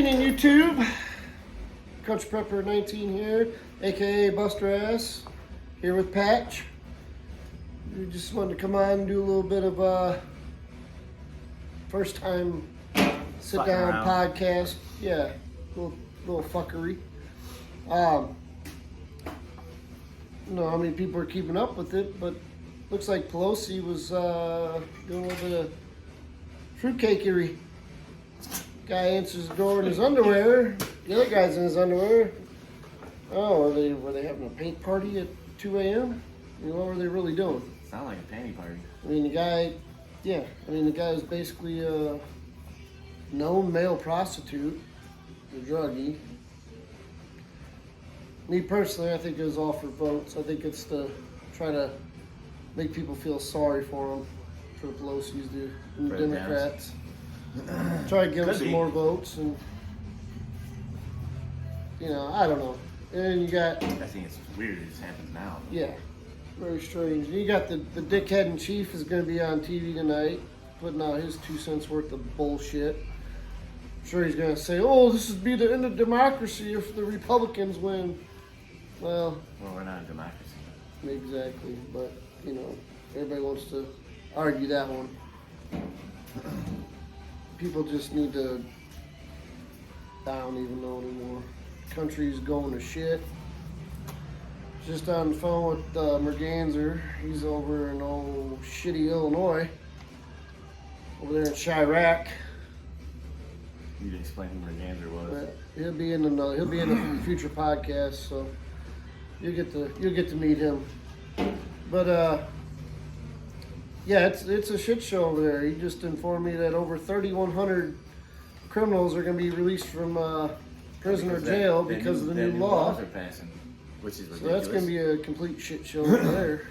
evening, YouTube. Coach Prepper 19 here, aka Buster Ass, here with Patch. We just wanted to come on and do a little bit of first time sit down podcast. Yeah, little fuckery. No, how many people are keeping up with it, but looks like Pelosi was doing a little bit of fruitcakery. Guy answers the door in his underwear. The other guy's in his underwear. Oh, were they having a paint party at 2 a.m.? What were they really doing? Sound like a panty party. I mean, the guy was basically a known male prostitute, a druggie. Me personally, I think it was all for votes. I think it's to try to make people feel sorry for him, for the Pelosi's, the Democrats. Try to give them some more votes, and I don't know. And you got. I think it's weird. It just happens now. Yeah, very strange. And you got the dickhead in chief is going to be on TV tonight, putting out his 2 cents worth of bullshit. I'm sure he's going to say, "Oh, this would be the end of democracy if the Republicans win." Well, we're not a democracy. Exactly, but everybody wants to argue that one. People just need to. I don't even know anymore. Country's going to shit. Just on the phone with Merganser. He's over in old shitty Illinois. Over there in Chirac. You need to explain who Merganser was. But he'll be in a future podcast, so you'll get to meet him. But yeah, it's a shit show over there. He just informed me that over 3,100 criminals are going to be released from prison or jail because of the new laws are passing, which is ridiculous. So that's going to be a complete shit show over there.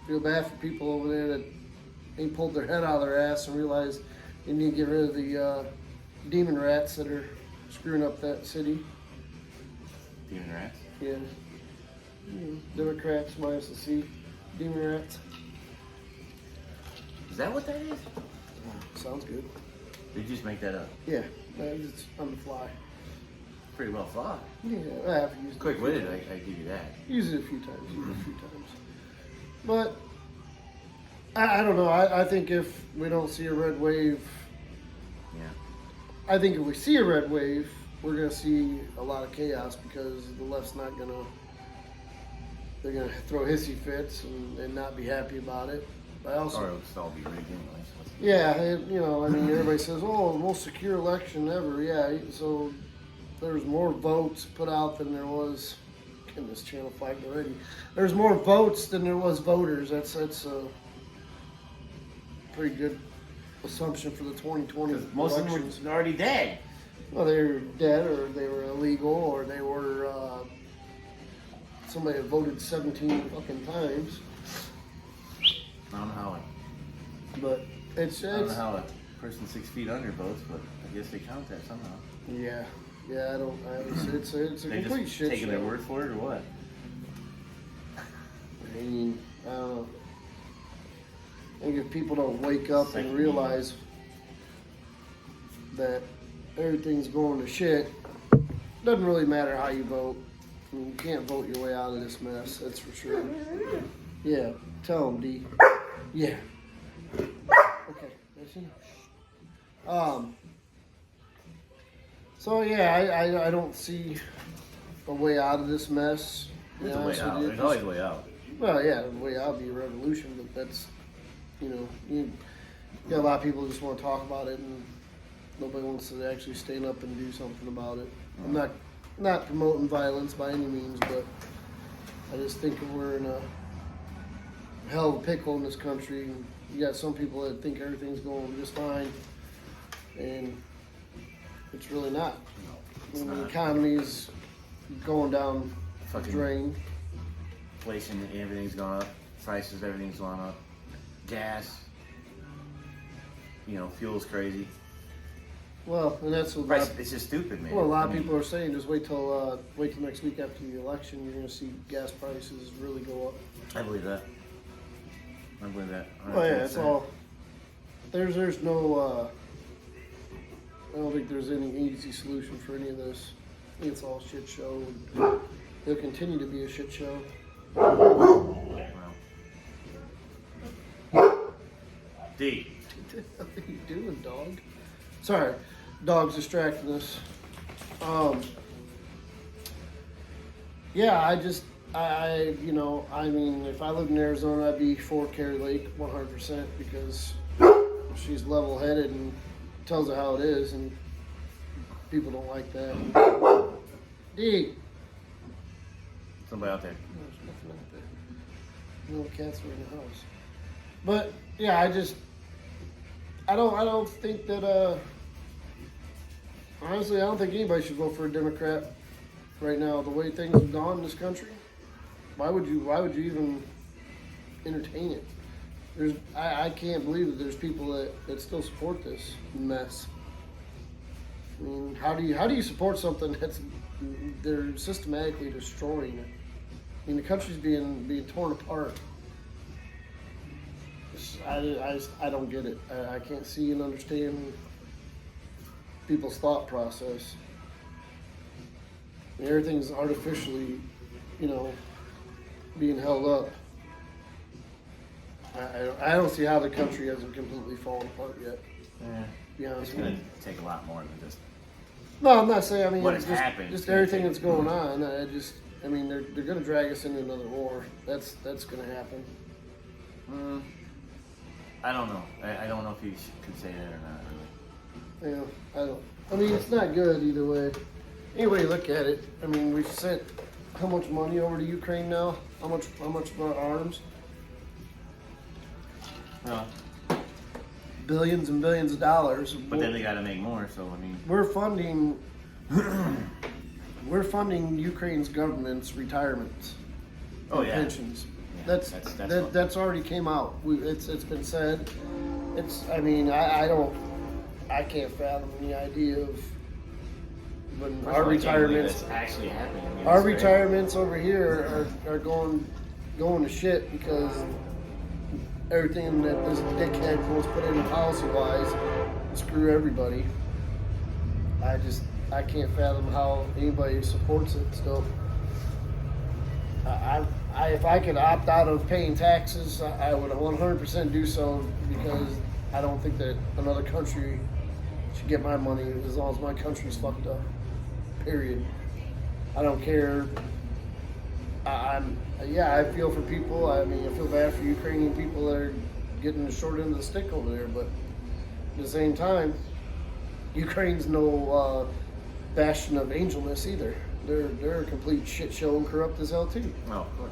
Feel bad for people over there that ain't pulled their head out of their ass and realized they need to get rid of the demon rats that are screwing up that city. Demon rats? Yeah. Democrats minus the C. Demon rats. Is that what that is? Sounds good. Did you just make that up? Yeah, it's on the fly. Pretty well thought. Yeah, I have used it. Quick-witted, I give you that. Used it a few times. But I don't know. I think if we don't see a red wave, I think if we see a red wave, we're gonna see a lot of chaos because the left's not gonna. They're gonna throw hissy fits and not be happy about it. But also, or it'll all be rigged anyways. Yeah, everybody says, "Oh, the most secure election ever." Yeah, so there was more votes put out than there was. Getting this channel flagged already. There's more votes than there was voters. That's a pretty good assumption for the 2020 most elections. of them were already dead. Well, they were dead, or they were illegal, or they were somebody that voted 17 fucking times. I don't know how But I don't know how a person 6 feet under votes, but I guess they count that somehow. Yeah, it's a They complete just shit taking show. their word for it, or what? I mean, I don't know. I think if people don't wake up and realize that everything's going to shit, doesn't really matter how you vote. I mean, you can't vote your way out of this mess, that's for sure. Yeah, tell them, D. Yeah. Okay, that's enough. So yeah, I don't see a way out of this mess. There's a way out. There's always a way out. Well, yeah, the way out would be a revolution, but that's, you got a lot of people who just want to talk about it, and nobody wants to actually stand up and do something about it. I'm not promoting violence by any means, but I just think we're in a hell of a pickle in this country. And you got some people that think everything's going just fine, and it's really not. I mean, the economy is going down the drain. Inflation, everything's gone up. Prices, everything's gone up. Gas, fuel's crazy. Well, and that's what it's just stupid, man. Well, a lot of people are saying just wait till next week after the election. You're going to see gas prices really go up. I believe that. Oh yeah, it's all. There's no I don't think there's any easy solution for any of this. I think it's all a shit show. It'll continue to be a shit show. Well. D. What are you doing, dog? Sorry, dog's distracting us. Yeah, I mean, if I lived in Arizona, I'd be for Carrie Lake 100% because she's level-headed and tells it how it is, and people don't like that. D. Somebody out there. No, there's nothing out there. No cats were in the house. But yeah, I don't think that. Honestly, I don't think anybody should vote for a Democrat right now. The way things have gone in this country, why would you even entertain it? I can't believe that there's people that still support this mess. I mean, how do you support something they're systematically destroying it? I mean, the country's being torn apart. I don't get it. I can't see and understand people's thought process. I mean, everything's artificially, being held up. I don't see how the country hasn't completely fallen apart yet. Yeah. To be honest It's with gonna you. take a lot more than just. No, I'm not saying. I mean, What has just, happened. just everything that's going on. I mean, they're going to drag us into another war. That's going to happen. I don't know. I don't know if you could say that or not. Really. Yeah, I don't. I mean, it's not good either way. Any way you look at it, I mean, we've sent how much money over to Ukraine now? How much of our arms? Well, Billions and billions of dollars. but then they got to make more. So I mean, We're funding. We're funding Ukraine's government's retirements. Oh, and yeah. pensions. Yeah, That's that's already came out. It's been said. I mean, I can't fathom the idea of when our retirements. That's actually happening. I mean, Our it's crazy. retirements over here are going to shit because everything that this dickhead wants put in policy wise, screw everybody. I can't fathom how anybody supports it still. If I could opt out of paying taxes, I would 100% do so because I don't think that another country should get my money as long as my country's fucked up. Period. I don't care. I feel for people. I mean, I feel bad for Ukrainian people that are getting the short end of the stick over there, but at the same time, Ukraine's no bastion of angelness either. They're a complete shit show and corrupt as hell too. Oh, of course.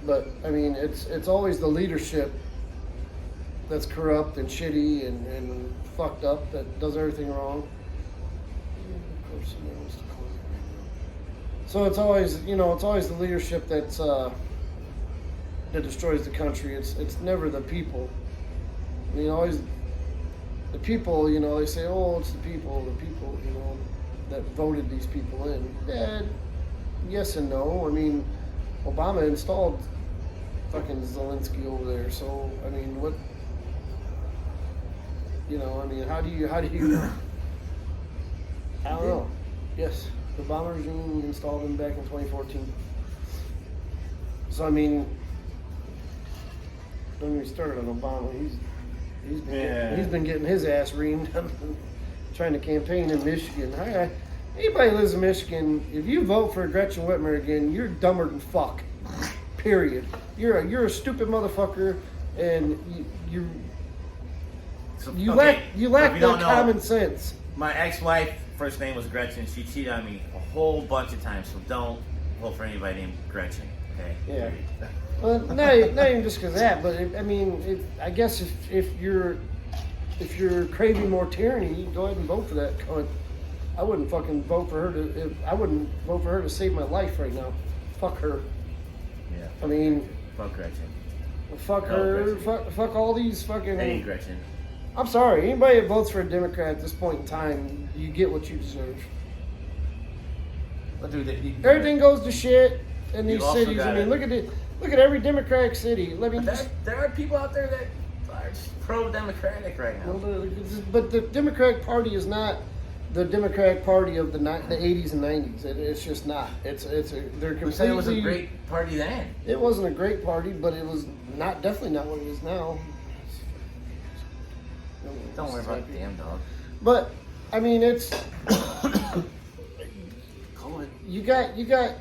But I mean, it's always the leadership that's corrupt and shitty and fucked up that does everything wrong. Of course, somebody wants to call me right now. So it's always the leadership that destroys the country. It's never the people. I mean, always the people. They say, oh, it's the people, that voted these people in. Yeah, yes and no. I mean, Obama installed fucking Zelensky over there. So I mean, what? I mean, how do you? I don't know. Yes, the Obama regime installed him back in 2014. So I mean, don't even start on Obama. He's been getting his ass reamed trying to campaign in Michigan. Anybody who lives in Michigan, if you vote for Gretchen Whitmer again, you're dumber than fuck. Period. You're a stupid motherfucker, and you lack the common sense. My ex-wife, first name was Gretchen. She cheated on me a whole bunch of times. So don't vote for anybody named Gretchen. Okay. Yeah. Well, not even just because of that, but I guess if you're craving more tyranny, go ahead and vote for that cunt. I wouldn't fucking vote for her I wouldn't vote for her to save my life right now. Fuck her. Yeah. I mean, Fuck Gretchen. fuck her. Fuck all these fucking. Hey, Gretchen. I'm sorry. Anybody that votes for a Democrat at this point in time, you get what you deserve. But dude, Everything goes to shit in You've these also cities. I gotta- mean, look at every Democratic city. Let me But just. there are people out there that are pro-democratic right now. But the Democratic Party is not the Democratic Party of the 80s and 90s. It's just not. They're completely. Who said it was a great party then? It wasn't a great party, but it was definitely not what it is now. Don't worry about the damn dog. But I mean, it's COVID. you got.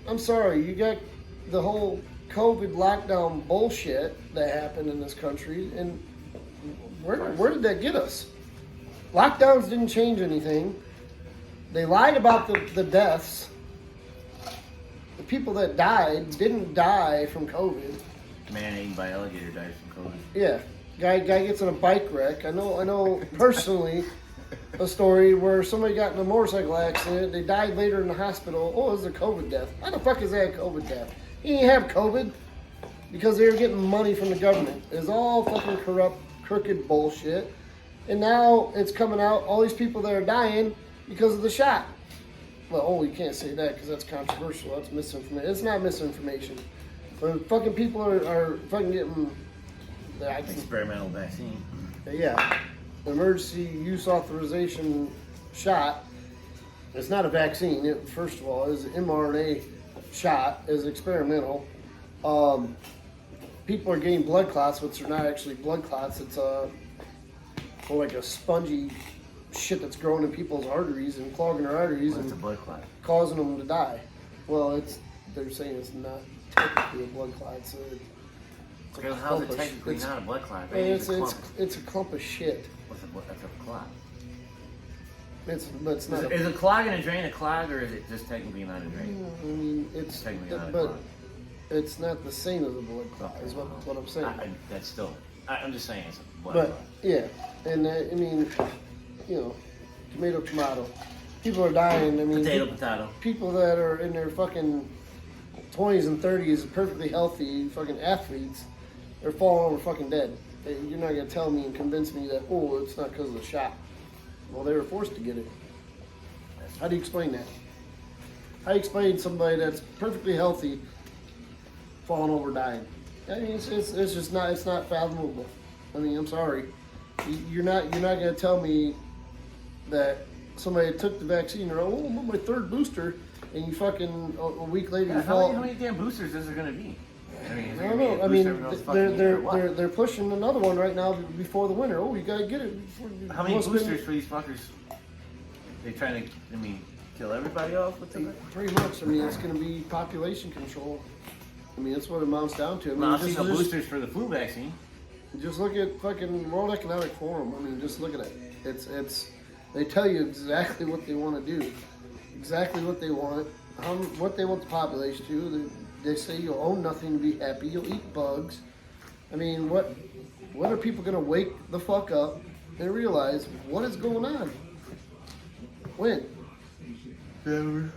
I'm sorry, you got the whole COVID lockdown bullshit that happened in this country, and where did that get us? Lockdowns didn't change anything. They lied about the deaths. The people that died didn't die from COVID. Man eaten by alligator died from COVID. Yeah, guy gets in a bike wreck. I know personally a story where somebody got in a motorcycle accident. They died later in the hospital. Oh, it was a COVID death. Why the fuck is that a COVID death? He didn't have COVID because they were getting money from the government. It's all fucking corrupt, crooked bullshit. And now it's coming out, all these people that are dying because of the shot. Well, you can't say that because that's controversial. That's misinformation. It's not misinformation. But fucking people are fucking getting Experimental vaccine. yeah, emergency use authorization shot. It's not a vaccine. First of all, it's an mRNA shot. It's experimental. People are getting blood clots, which are not actually blood clots. It's like a spongy shit that's growing in people's arteries and clogging their arteries What's and a blood clot? causing them to die. Well, they're saying it's not technically a blood clot. It's Well, how's it technically not a blood clot? Maybe it's a clump. a clump of shit. That's a clot. But it's not. Is a clog in a drain a clog, or is it just technically not a drain? I mean, it's Technically not a but clot. it's not the same as a blood clot. Is what I'm saying. That's still. I'm just saying it's a blood But clot. yeah, and I mean, tomato. People are dying. I mean, Potato. people that are in their fucking 20s and 30s, perfectly healthy fucking athletes, they're falling over fucking dead. You're not gonna tell me and convince me that it's not because of the shot. Well, they were forced to get it. How do you explain that? How do you explain somebody that's perfectly healthy falling over dying? I mean, it's just not fathomable. I mean, I'm sorry. You're not gonna tell me that somebody took the vaccine or I'm my third booster, and you fucking a week later you fall. How many damn boosters is there gonna be? I mean, I don't know. I mean, they're pushing another one right now before the winter. Oh, you gotta get it. How many boosters for these fuckers? They trying to, kill everybody off with them? Pretty much. I mean, it's gonna be population control. I mean, that's what it amounts down to. I mean, I've seen no boosters for the flu vaccine. Just look at fucking World Economic Forum. I mean, just look at it. It's they tell you exactly what they want to do, exactly what they want, what they want the population to. They say you'll own nothing to be happy. You'll eat bugs. I mean, what are people gonna wake the fuck up and realize what is going on? When? Never.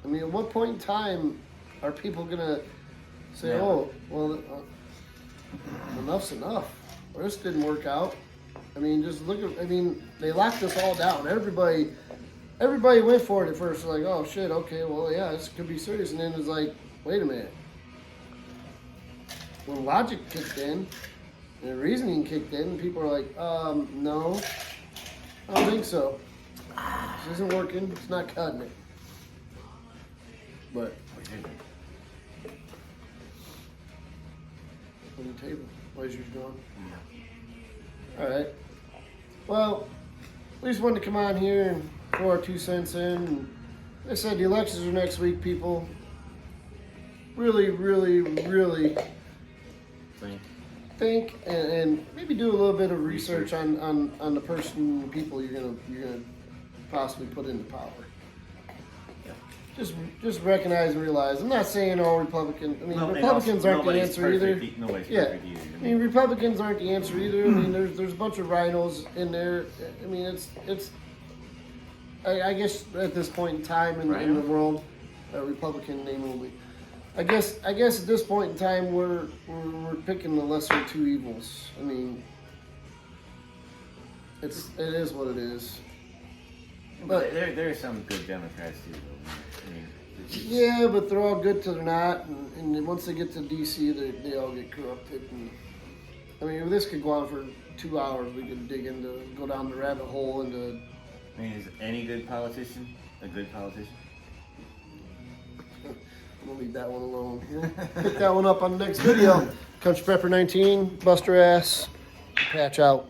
I mean, at what point in time are people gonna say, Never. "Oh, well, enough's enough. Well, this didn't work out." I mean, just look at. I mean, they locked us all down. Everybody went for it at first. Like, "Oh shit, okay, well, yeah, this could be serious." And then it's like, "Wait a minute." When logic kicked in and reasoning kicked in, people are like, "No, I don't think so. This isn't working. It's not cutting it." But on the table. Where's yours going? Yeah. All right. Well, we just wanted to come on here and throw our 2 cents in. And like I said, the elections are next week, people. Really, really, really think and maybe do a little bit of research on the person, people you're gonna possibly put into power. Just recognize and realize. I'm not saying all Republicans. I mean, Republicans aren't the answer either. Nobody's Yeah. perfect either. I mean, Republicans aren't the answer either. I mean, there's a bunch of rhinos in there. I mean, it's. I guess at this point in time in the world, a Republican name only. I guess at this point in time we're picking the lesser of two evils. I mean, it is what it is. But there are some good Democrats too, though. I mean, yeah, but they're all good till they're not, and once they get to DC, they all get corrupted. And I mean, if this could go on for 2 hours, we could go down the rabbit hole into. I mean, is any good politician a good politician? I'm gonna leave that one alone. We'll pick that one up on the next video. Country Prepper 19, Buster Ass, patch out.